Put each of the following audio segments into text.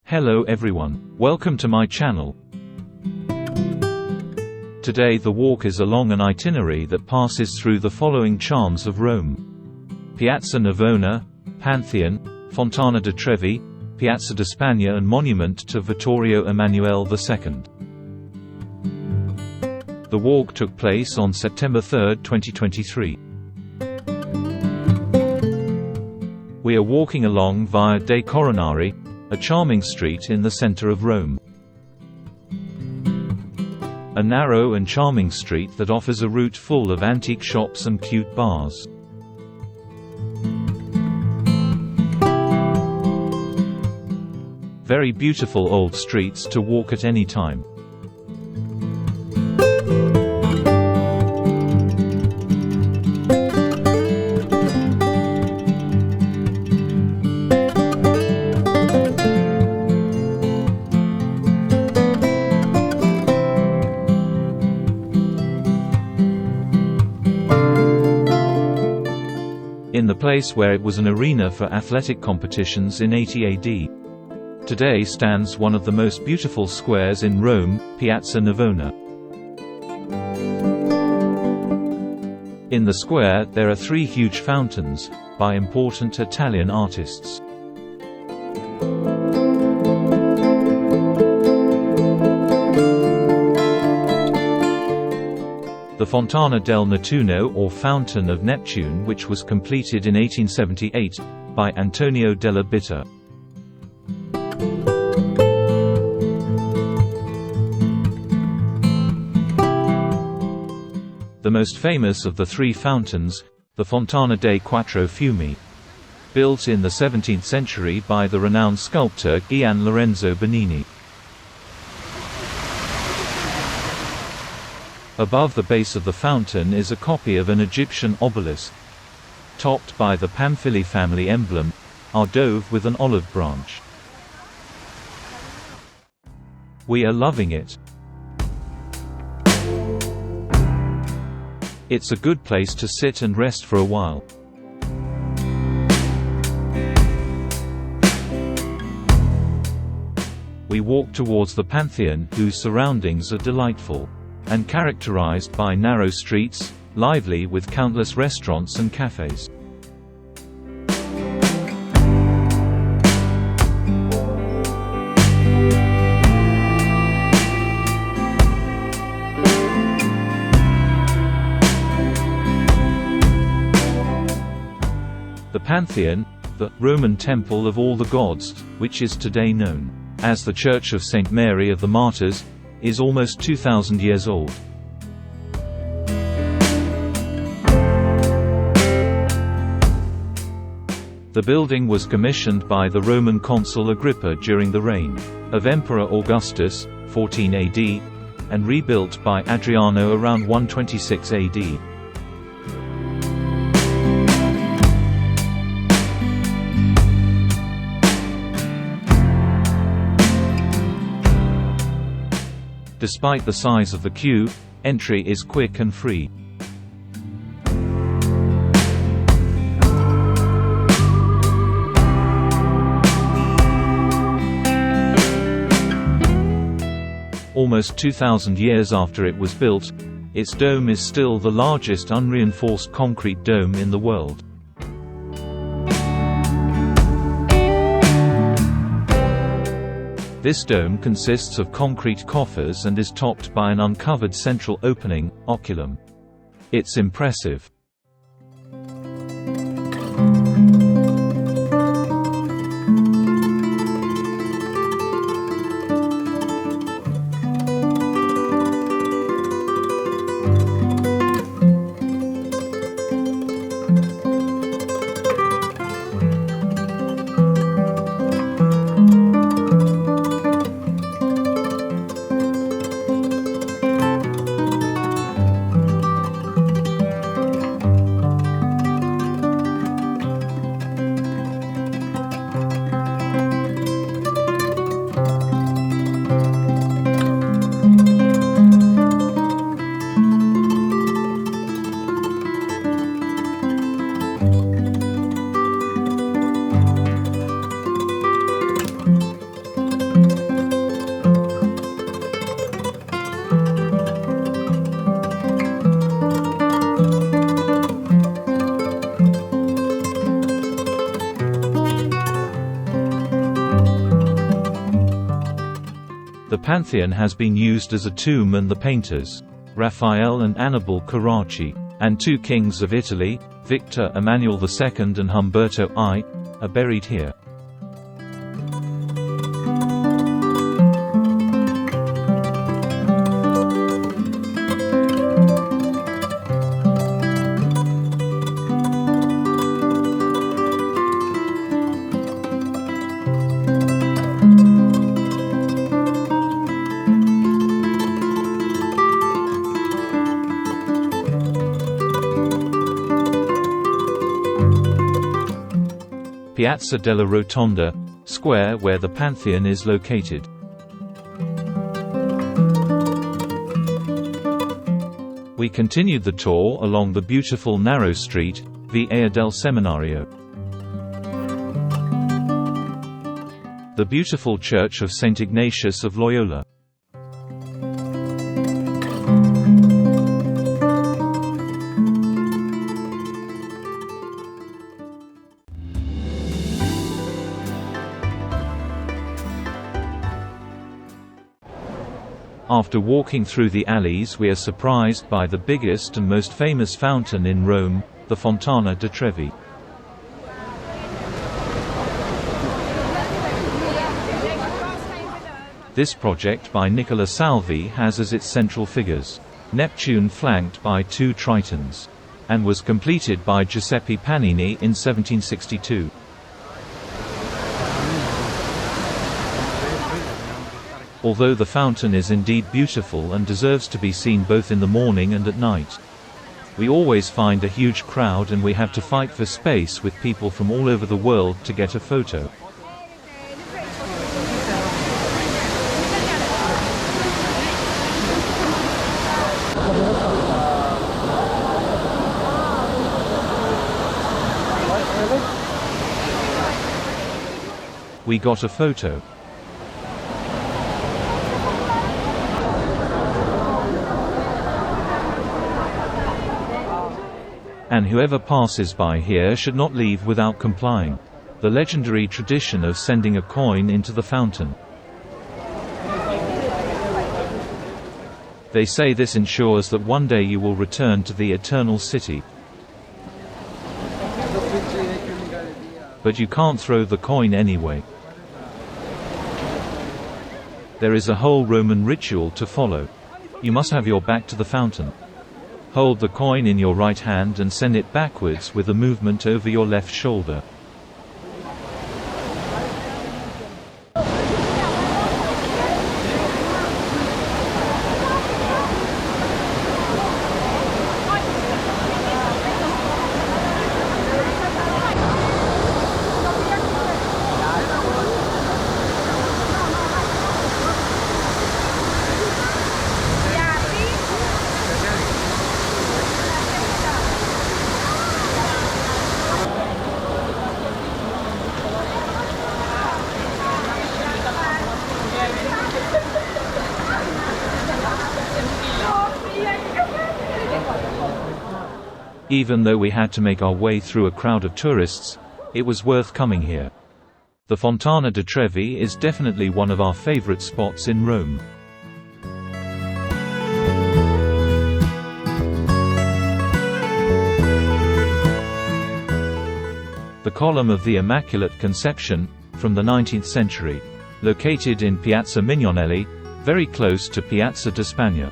Hello everyone, welcome to my channel. Today the walk is along an itinerary that passes through the following charms of Rome: Piazza Navona, Pantheon, Fontana di Trevi, Piazza di Spagna and monument to Vittorio Emanuele II. The walk took place on September 3, 2023. We are walking along Via dei Coronari, a charming street in the center of Rome. A narrow and charming street that offers a route full of antique shops and cute bars. Very beautiful old streets to walk at any time. In the place where it was an arena for athletic competitions in 80 AD. Today stands one of the most beautiful squares in Rome, Piazza Navona. In the square, there are three huge fountains, by important Italian artists. The Fontana del Nettuno, or Fountain of Neptune, which was completed in 1878, by Antonio della Bitta. The most famous of the three fountains, the Fontana dei Quattro Fiumi, built in the 17th century by the renowned sculptor Gian Lorenzo Bernini. Above the base of the fountain is a copy of an Egyptian obelisk, topped by the Pamphili family emblem, a dove with an olive branch. We are loving it. It's a good place to sit and rest for a while. We walk towards the Pantheon, whose surroundings are delightful and characterized by narrow streets, lively with countless restaurants and cafes. The Pantheon, the Roman temple of all the gods, which is today known as the Church of St. Mary of the Martyrs, is almost 2,000 years old. The building was commissioned by the Roman consul Agrippa during the reign of Emperor Augustus, 14 AD, and rebuilt by Adriano around 126 AD. Despite the size of the queue, entry is quick and free. Almost 2,000 years after it was built, its dome is still the largest unreinforced concrete dome in the world. This dome consists of concrete coffers and is topped by an uncovered central opening, oculum. It's impressive. Pantheon has been used as a tomb, and the painters, Raphael and Annibale Carracci, and two kings of Italy, Victor Emmanuel II and Humberto I, are buried here. Piazza della Rotonda, square where the Pantheon is located. We continued the tour along the beautiful narrow street, Via del Seminario. The beautiful church of St. Ignatius of Loyola. After walking through the alleys, we are surprised by the biggest and most famous fountain in Rome, the Fontana di Trevi. This project by Nicola Salvi has as its central figures Neptune flanked by two tritons, and was completed by Giuseppe Panini in 1762. Although the fountain is indeed beautiful and deserves to be seen both in the morning and at night, we always find a huge crowd and we have to fight for space with people from all over the world to get a photo. We got a photo. And whoever passes by here should not leave without complying. The legendary tradition of sending a coin into the fountain. They say this ensures that one day you will return to the eternal city. But you can't throw the coin anyway. There is a whole Roman ritual to follow. You must have your back to the fountain. Hold the coin in your right hand and send it backwards with a movement over your left shoulder. Even though we had to make our way through a crowd of tourists, it was worth coming here. The Fontana di Trevi is definitely one of our favorite spots in Rome. The Column of the Immaculate Conception, from the 19th century, located in Piazza Mignonelli, very close to Piazza di Spagna.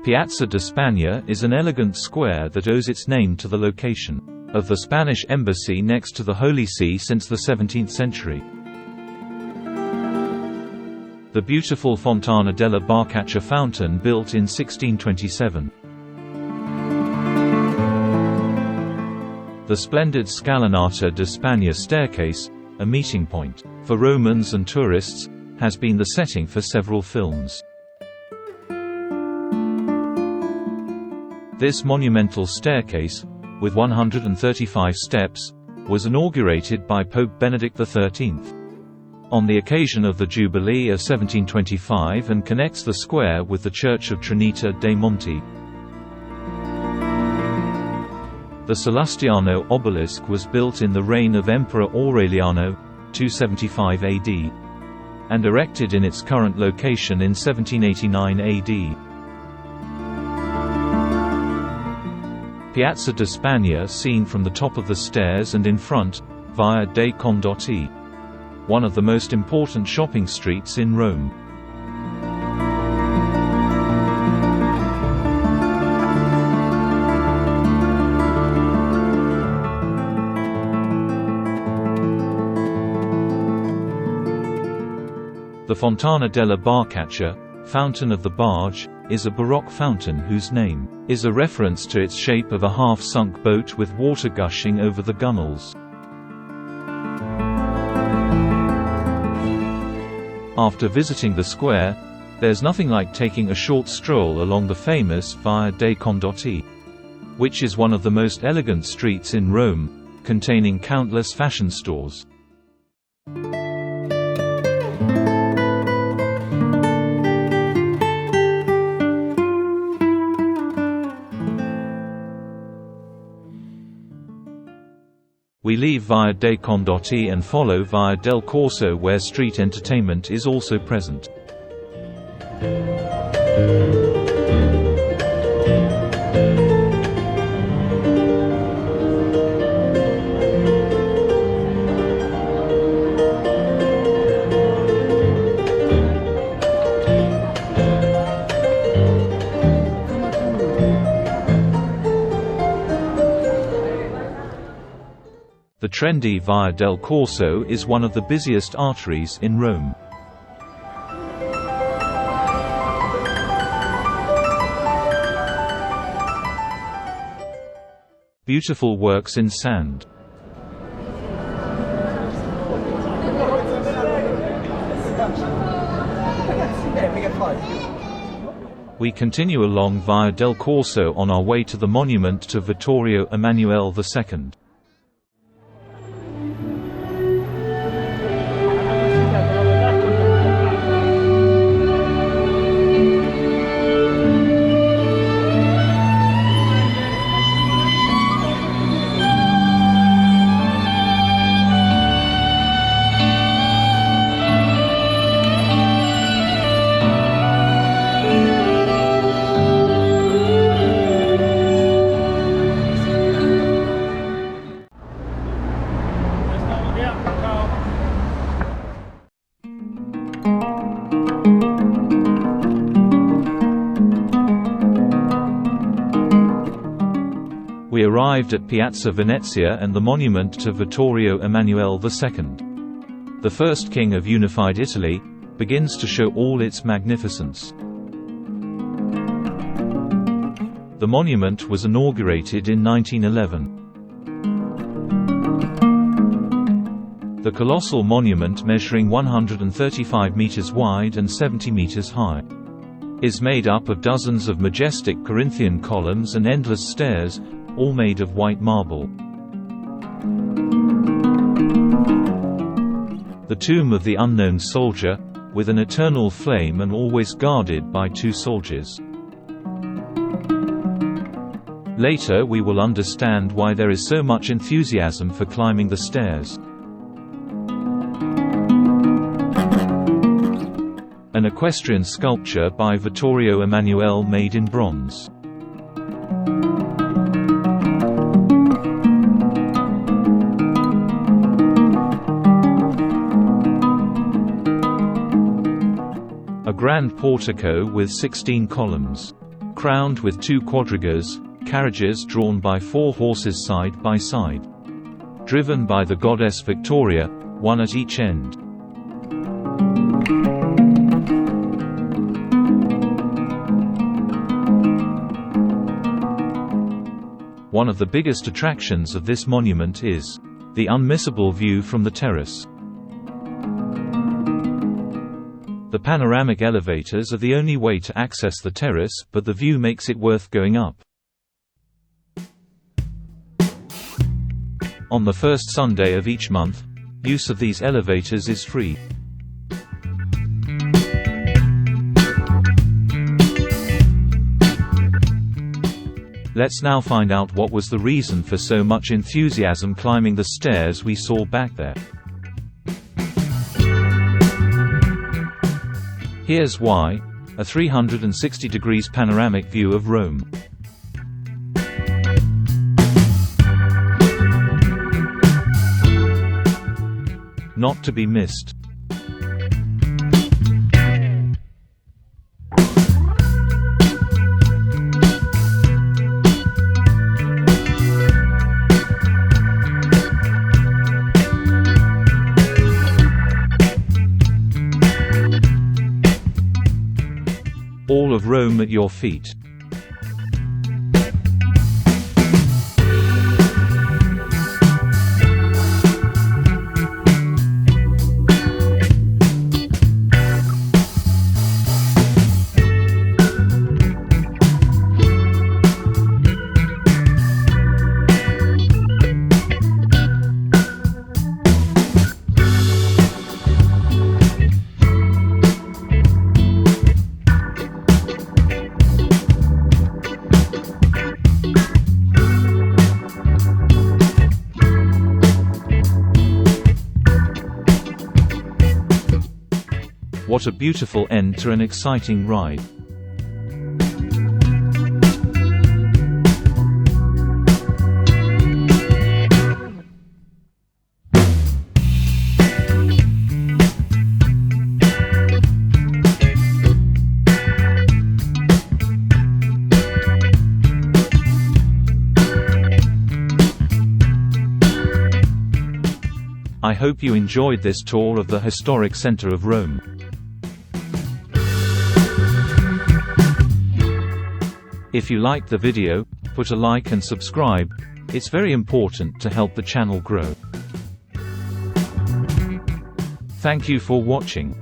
Piazza di Spagna is an elegant square that owes its name to the location of the Spanish embassy next to the Holy See since the 17th century. The beautiful Fontana della Barcaccia fountain built in 1627. The splendid Scalinata di Spagna staircase, a meeting point for Romans and tourists, has been the setting for several films. This monumental staircase, with 135 steps, was inaugurated by Pope Benedict XIII. on the occasion of the Jubilee of 1725 and connects the square with the Church of Trinita dei Monti. The Salustiano obelisk was built in the reign of Emperor Aureliano, 275 AD, and erected in its current location in 1789 AD. Piazza di Spagna seen from the top of the stairs and in front, Via dei Condotti, one of the most important shopping streets in Rome. The Fontana della Barcaccia, Fountain of the Barge, is a Baroque fountain whose name is a reference to its shape of a half-sunk boat with water gushing over the gunwales. After visiting the square, there's nothing like taking a short stroll along the famous Via dei Condotti, which is one of the most elegant streets in Rome, containing countless fashion stores. We leave Via dei Condotti and follow Via del Corso, where street entertainment is also present. The trendy Via del Corso is one of the busiest arteries in Rome. Beautiful works in sand. We continue along Via del Corso on our way to the monument to Vittorio Emanuele II. We arrived at Piazza Venezia and the monument to Vittorio Emanuele II. The first king of unified Italy begins to show all its magnificence. The monument was inaugurated in 1911. The colossal monument, measuring 135 meters wide and 70 meters high, is made up of dozens of majestic Corinthian columns and endless stairs, all made of white marble. The tomb of the unknown soldier, with an eternal flame and always guarded by 2 soldiers. Later we will understand why there is so much enthusiasm for climbing the stairs. An equestrian sculpture by Vittorio Emanuele made in bronze. A grand portico with 16 columns, crowned with 2 quadrigas, carriages drawn by 4 horses side by side, driven by the goddess Victoria, one at each end. One of the biggest attractions of this monument is the unmissable view from the terrace. The panoramic elevators are the only way to access the terrace, but the view makes it worth going up. On the first Sunday of each month, use of these elevators is free. Let's now find out what was the reason for so much enthusiasm climbing the stairs we saw back there. Here's why: a 360 degrees panoramic view of Rome. Not to be missed. All of Rome at your feet. What a beautiful end to an exciting ride. I hope you enjoyed this tour of the historic center of Rome. If you liked the video, put a like and subscribe. It's very important to help the channel grow. Thank you for watching.